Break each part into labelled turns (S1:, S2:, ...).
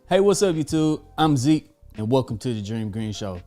S1: Hey, what's up YouTube? I'm Zeke and welcome to the Dream Green Show.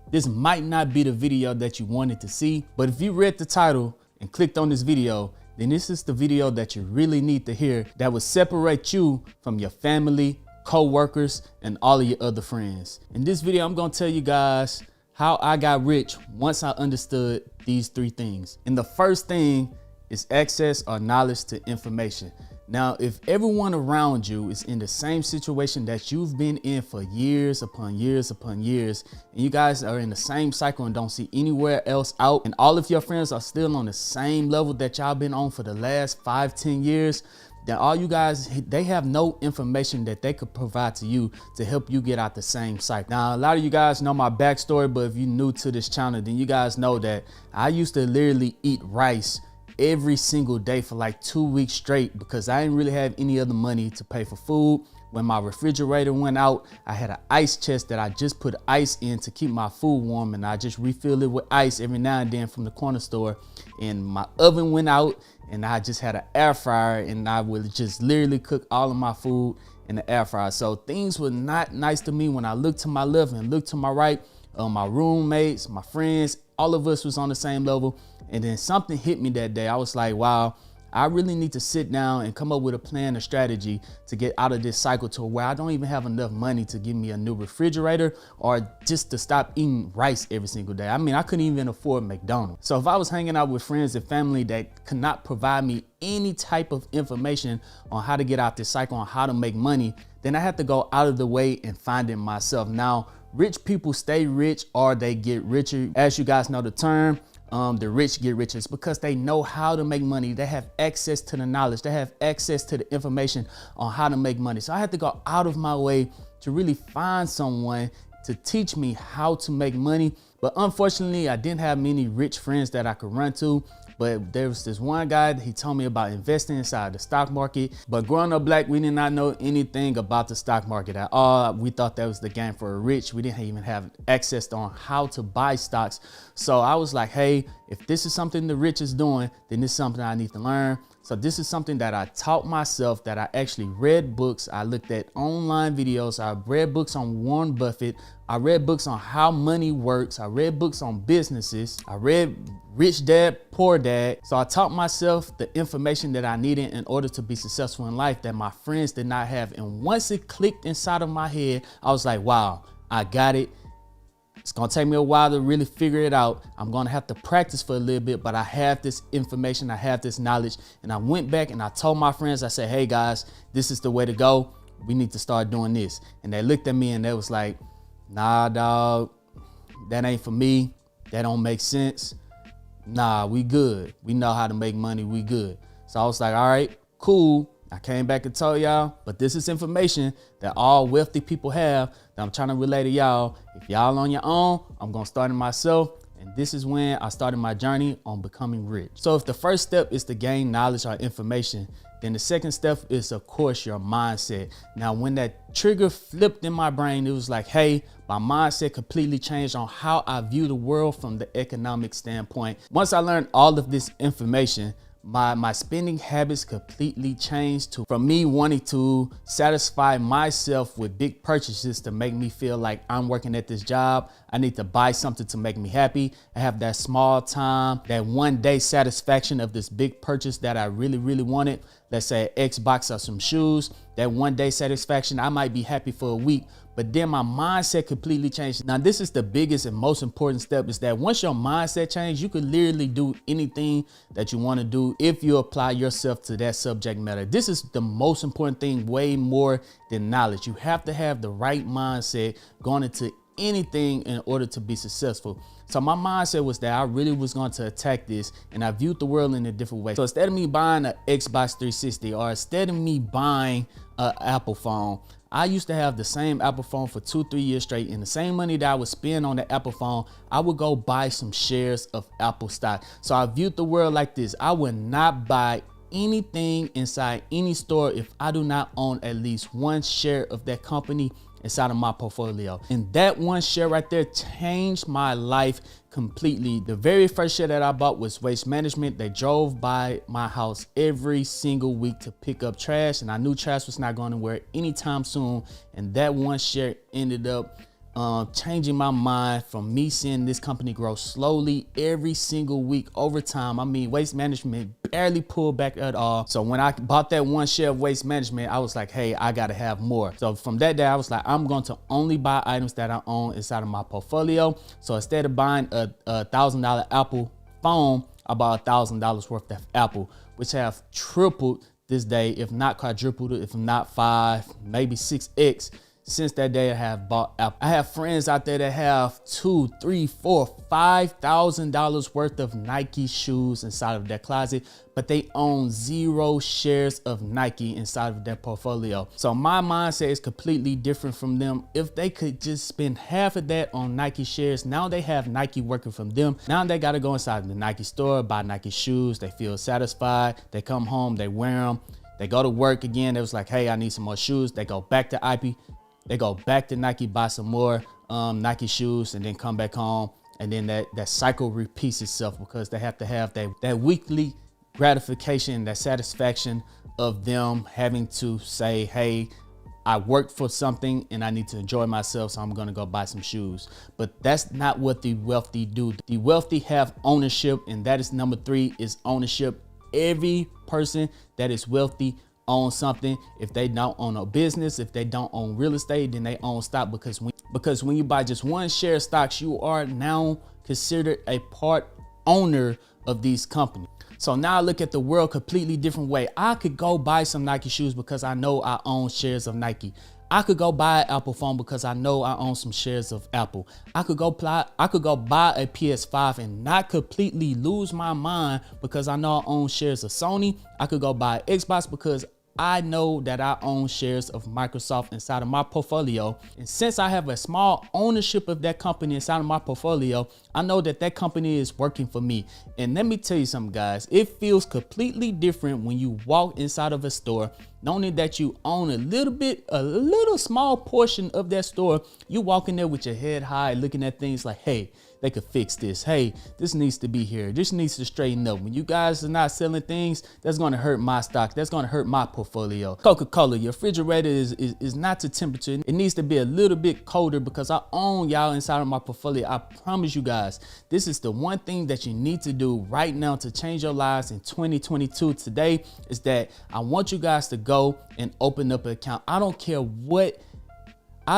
S1: This might not be the video that you wanted to see, but if you read the title and clicked on this video, then this is the video that you really need to hear that will separate you from your family, co-workers, and all of your other friends. In this video, I'm gonna tell you guys how I got rich once I understood these three things. And the first thing is access or knowledge to information. Now, if everyone around you is in the same situation that you've been in for years upon years upon years, and you guys are in the same cycle and don't see anywhere else out, and all of your friends are still on the same level that y'all been on for the last 5-10 years, then all you guys, they have no information that they could provide to you to help you get out the same cycle. Now, a lot of you guys know my backstory, but if you're new to this channel, then you guys know that I used to literally eat rice every single day for like 2 weeks straight because I didn't really have any other money to pay for food. When my refrigerator went out, I had an ice chest that I just put ice in to keep my food warm, and I just refill it with ice every now and then from the corner store. And my oven went out and I just had an air fryer, and I would just literally cook all of my food in the air fryer. So things were not nice to me when I looked to my left and looked to my right. My roommates, my friends, all of us was on the same level. And then something hit me that day. I was like, wow, I really need to sit down and come up with a plan, a strategy to get out of this cycle to where I don't even have enough money to give me a new refrigerator or just to stop eating rice every single day. I mean, I couldn't even afford McDonald's. So if I was hanging out with friends and family that could not provide me any type of information on how to get out this cycle, on how to make money, then I had to go out of the way and find it myself. Now, rich people stay rich or they get richer. As you guys know the term, the rich get richer. It's because they know how to make money. They have access to the knowledge. They have access to the information on how to make money. So I had to go out of my way to really find someone to teach me how to make money. But unfortunately, I didn't have many rich friends that I could run to. But there was this one guy, he told me about investing inside the stock market. But growing up black, we did not know anything about the stock market at all. We thought that was the game for the rich. We didn't even have access on how to buy stocks. So I was like, hey, if this is something the rich is doing, then this is something I need to learn. So this is something that I taught myself, that I actually read books. I looked at online videos. I read books on Warren Buffett. I read books on how money works. I read books on businesses. I read Rich Dad, Poor Dad. So I taught myself the information that I needed in order to be successful in life that my friends did not have. And once it clicked inside of my head, I was like, wow, I got it. It's gonna take me a while to really figure it out. I'm gonna have to practice for a little bit, but I have this information, I have this knowledge. And I went back and I told my friends, I said, hey guys, this is the way to go. We need to start doing this. And they looked at me and they was like, nah, dog, that ain't for me. That don't make sense. Nah, we good. We know how to make money, we good. So I was like, all right, cool. I came back and told y'all, but this is information that all wealthy people have that I'm trying to relay to y'all. If y'all on your own, I'm gonna start it myself. And this is when I started my journey on becoming rich. So if the first step is to gain knowledge or information, then the second step is, of course, your mindset. Now, when that trigger flipped in my brain, it was like, hey, my mindset completely changed on how I view the world from the economic standpoint. Once I learned all of this information, my spending habits completely changed from me wanting to satisfy myself with big purchases to make me feel like I'm working at this job. I need to buy something to make me happy. I have that small time, that one day satisfaction of this big purchase that I really, really wanted. Let's say an Xbox or some shoes. That one day satisfaction, I might be happy for a week, but then my mindset completely changed. Now, this is the biggest and most important step, is that once your mindset changes, you can literally do anything that you want to do if you apply yourself to that subject matter. This is the most important thing, way more than knowledge. You have to have the right mindset going into anything in order to be successful. So my mindset was that I really was going to attack this, and I viewed the world in a different way. So instead of me buying an Xbox 360 or instead of me buying an Apple phone, I used to have the same Apple phone for 2-3 years straight, and the same money that I would spend on the Apple phone, I would go buy some shares of Apple stock. So I viewed the world like this. I would not buy anything inside any store if I do not own at least one share of that company inside of my portfolio. And that one share right there changed my life completely. The very first share that I bought was Waste Management. They drove by my house every single week to pick up trash, and I knew trash was not going anywhere anytime soon. And that one share ended up changing my mind from me seeing this company grow slowly every single week over time. I mean, Waste Management barely pulled back at all. So when I bought that one share of Waste Management, I was like, hey, I gotta have more. So from that day, I was like, I'm going to only buy items that I own inside of my portfolio. So instead of buying a $1,000 Apple phone, I bought $1,000 worth of Apple, which have tripled this day, if not quadrupled, if not 5, maybe 6x. Since that day, I have bought Apple. I have friends out there that have $2,000, $3,000, $4,000, $5,000 worth of Nike shoes inside of their closet, but they own 0 shares of Nike inside of their portfolio. So my mindset is completely different from them. If they could just spend half of that on Nike shares, now they have Nike working for them. Now they got to go inside the Nike store, buy Nike shoes. They feel satisfied. They come home, they wear them. They go to work again. They was like, hey, I need some more shoes. They go back to IP. They go back to Nike, buy some more Nike shoes, and then come back home. And then that cycle repeats itself because they have to have that weekly gratification, that satisfaction of them having to say, hey, I worked for something and I need to enjoy myself, so I'm gonna go buy some shoes. But that's not what the wealthy do. The wealthy have ownership, and that is number 3, is ownership. Every person that is wealthy own something. If they don't own a business, if they don't own real estate, then they own stock, because when you buy just one share of stocks, you are now considered a part owner of these companies. So now I look at the world completely different way. I could go buy some Nike shoes because I know I own shares of Nike. I could go buy an Apple phone because I know I own some shares of Apple. I could go buy a PS5 and not completely lose my mind because I know I own shares of Sony. I could go buy an Xbox because I know that I own shares of Microsoft inside of my portfolio. And since I have a small ownership of that company inside of my portfolio, I know that that company is working for me. And let me tell you something, guys, it feels completely different when you walk inside of a store, knowing that you own a little small portion of that store. You walk in there with your head high, looking at things like, hey, they could fix this. Hey, this needs to be here. This needs to straighten up. When you guys are not selling things, that's going to hurt my stock. That's going to hurt my portfolio. Coca-Cola, your refrigerator is not to temperature. It needs to be a little bit colder because I own y'all inside of my portfolio. I promise you guys, this is the one thing that you need to do right now to change your lives in 2022 today, is that I want you guys to go and open up an account. I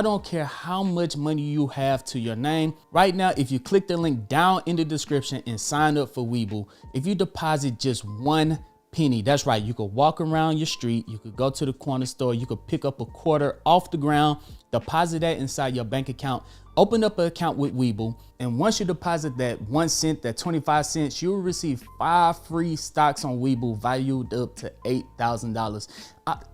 S1: don't care how much money you have to your name. Right now, if you click the link down in the description and sign up for Webull, if you deposit just 1 penny, that's right, you could walk around your street, you could go to the corner store, you could pick up a quarter off the ground, deposit that inside your bank account, open up an account with Webull, and once you deposit that 1 cent, that 25 cents, you will receive 5 free stocks on Webull valued up to $8,000.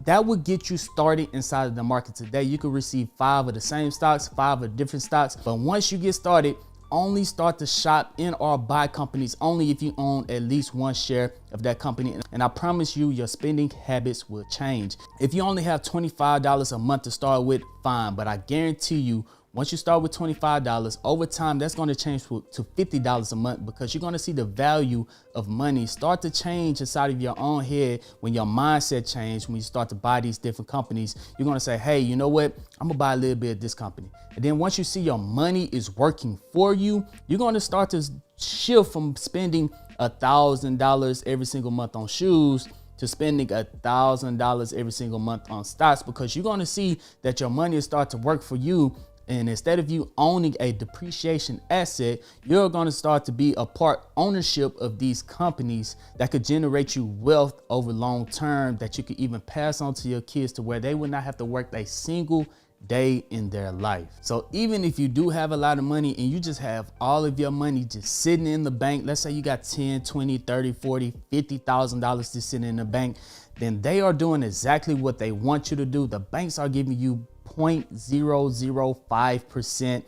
S1: That would get you started inside of the market today. You could receive 5 of the same stocks, 5 of different stocks, but once you get started, only start to shop in or buy companies only if you own at least 1 share of that company. And I promise you, your spending habits will change. If you only have $25 a month to start with, fine, but I guarantee you, once you start with $25, over time, that's going to change to $50 a month, because you're going to see the value of money start to change inside of your own head. When your mindset changes, when you start to buy these different companies, you're going to say, hey, you know what? I'm going to buy a little bit of this company. And then once you see your money is working for you, you're going to start to shift from spending $1,000 every single month on shoes to spending $1,000 every single month on stocks, because you're going to see that your money will start to work for you. And instead of you owning a depreciation asset, you're going to start to be a part ownership of these companies that could generate you wealth over long term, that you could even pass on to your kids to where they would not have to work a single day in their life. So even if you do have a lot of money and you just have all of your money just sitting in the bank, let's say you got 10, 20, 30, 40, $50,000 just sitting in the bank, then they are doing exactly what they want you to do. The banks are giving you 0.005%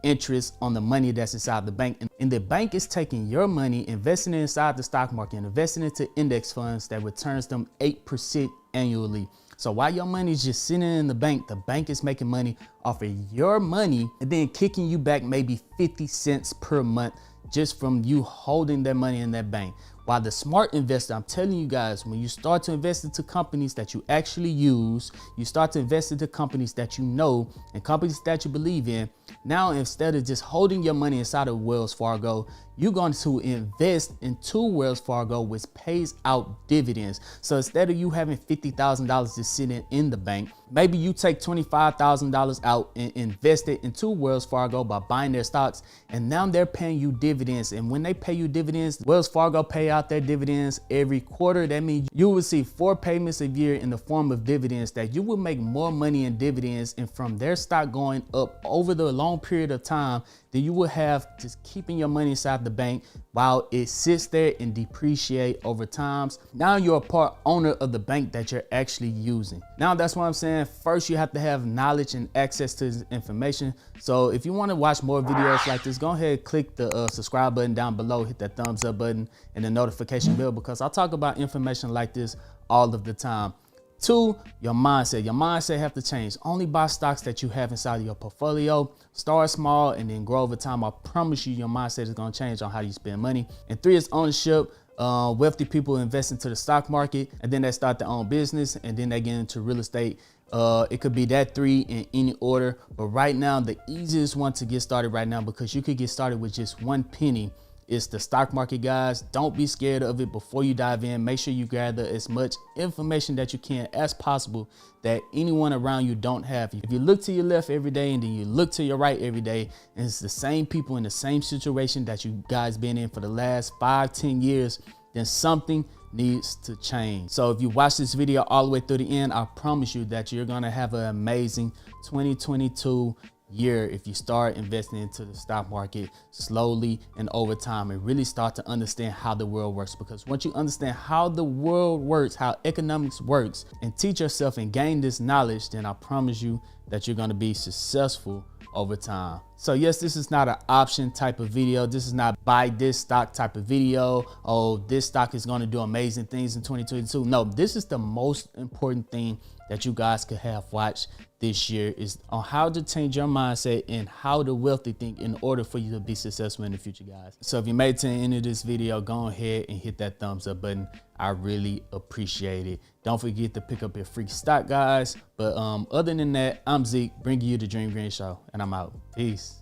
S1: interest on the money that's inside the bank. And the bank is taking your money, investing it inside the stock market, and investing into index funds that returns them 8% annually. So while your money is just sitting in the bank is making money off of your money and then kicking you back maybe 50 cents per month just from you holding that money in that bank. While the smart investor, I'm telling you guys, when you start to invest into companies that you actually use, you start to invest into companies that you know and companies that you believe in. Now, instead of just holding your money inside of Wells Fargo, you're going to invest into Wells Fargo, which pays out dividends. So instead of you having $50,000 just sitting in the bank, maybe you take $25,000 out and invest it into Wells Fargo by buying their stocks. And now they're paying you dividends. And when they pay you dividends, Wells Fargo pay out their dividends every quarter. That means you will see 4 payments a year in the form of dividends, that you will make more money in dividends and from their stock going up over the long period of time than you will have just keeping your money inside the bank while it sits there and depreciate over time. Now you're a part owner of the bank that you're actually using. Now that's what I'm saying. First, you have to have knowledge and access to this information. So if you want to watch more videos like this, go ahead, click the subscribe button down below, hit that thumbs up button and the notification bell, because I talk about information like this all of the time. 2, your mindset. Your mindset have to change. Only buy stocks that you have inside of your portfolio. Start small and then grow over time. I promise you, your mindset is going to change on how you spend money. And 3 is ownership. Wealthy people invest into the stock market and then they start their own business and then they get into real estate. It could be that 3 in any order, but right now the easiest one to get started right now, because you could get started with just 1 penny, is the stock market, guys. Don't be scared of it. Before you dive in, make sure you gather as much information that you can as possible that anyone around you don't have. If you look to your left every day and then you look to your right every day, and it's the same people in the same situation that you guys been in for the last 5-10 years, then something needs to change. So if you watch this video all the way through the end, I promise you that you're gonna have an amazing 2022 year if you start investing into the stock market slowly and over time and really start to understand how the world works. Because once you understand how the world works, how economics works, and teach yourself and gain this knowledge, then I promise you that you're going to be successful over time. So yes, this is not an option type of video. This is not buy this stock type of video. Oh, this stock is going to do amazing things in 2022. No, this is the most important thing that you guys could have watched this year, is on how to change your mindset and how to wealthy think in order for you to be successful in the future, guys. So if you made it to the end of this video, go ahead and hit that thumbs up button. I really appreciate it. Don't forget to pick up your free stock, guys. But other than that, I'm Zeke, bringing you the Dream Green Show, and I'm out. Peace.